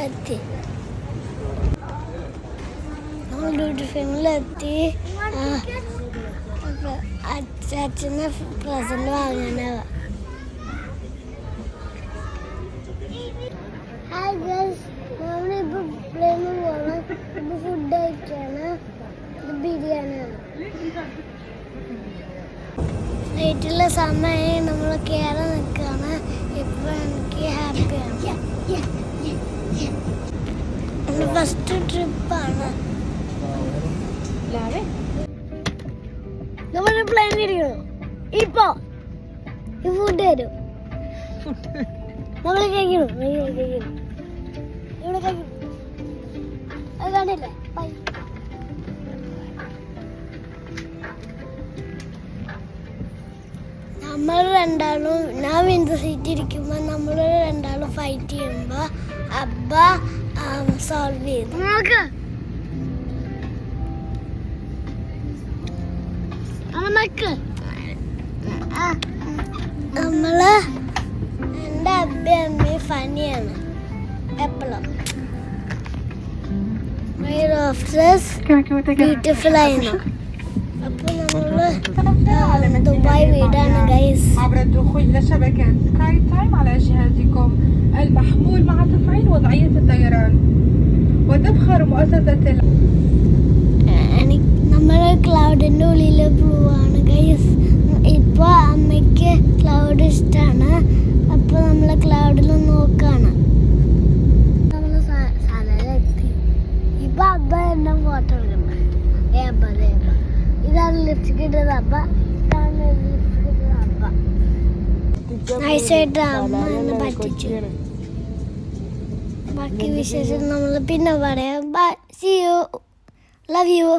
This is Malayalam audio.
എത്തി. നമ്മൾ ഡ്യൂട്ടി ഫാമിലെത്തി. അച്ഛന് പ്രസന്റ് വാങ്ങാനാവാ. ഹായ് ഗൈസ്, നമ്മളിപ്പോൾ പ്ലെയിനിൽ പോകണം. ഇപ്പോൾ ഫുഡ് കഴിക്കാണ്. ഇത് ബിരിയാണിയാണ്. ഫ്ലൈറ്റുള്ള സമയം നമ്മൾ കയറി നിൽക്കുകയാണ്. ഇപ്പോൾ എനിക്ക് ഹാപ്പിയാണ്. എൻ്റെ ഫസ്റ്റ് ട്രിപ്പാണ്. നമ്മൾ പ്ലെയിനിലിരിക്കണം. ഇപ്പോൾ ഈ ഫുഡ് തരും. നമ്മൾ കഴിക്കണം. ഇവിടെ കഴിക്കണം. അത് കാണില്ലേ? ബൈ. നമ്മൾ രണ്ടാളും, ഞാൻ വിൻഡോ സീറ്റ് ഇരിക്കുമ്പോൾ നമ്മൾ രണ്ടാളും ഫൈറ്റ് ചെയ്യുമ്പോൾ അബ്ബ സോൾവ് ചെയ്തു. നമ്മള് എൻ്റെ അബ്ബയും അമ്മയും ഫനിയാണ് എപ്പോഴും. ബ്യൂട്ടിഫുൾ ആയിരുന്നു. അപ്പൊ നമ്മള് ദുബായ് വീടാണ് ഗൈസ്. عبر الدخول إلى شبكة سكاي تايم على جهازكم المحمول مع تفعيل وضعية الطيران وتبخر مؤسسة നമ്മള് ക്ലൗഡിന്റെ ഉള്ളിൽ പോവാണ് ഗൈസ്. ഇപ്പൊ അമ്മയ്ക്ക് ക്ലൗഡ് ഇഷ്ടമാണ്. അപ്പൊ നമ്മള് ക്ലൗഡിൽ നോക്കാണ്. നമ്മള് സ്ഥലത്തെത്തി. ഇപ്പൊ അബ്ബ എന്നെ ഫോട്ടോ എടുക്കണം. ഇതാണ് ലിപ്സ്റ്റിക് ഇട്ടത് അബ്ബ. ഇതാണ് ലിപ്സ്റ്റിക് ഇട്ടത് അബ്ബ. നൈസായിട്ട് അമ്മ എന്നെ പറ്റിച്ചു. ബാക്കി വിശേഷം നമ്മൾ പിന്നെ പറയാം. Bye, see you, love U.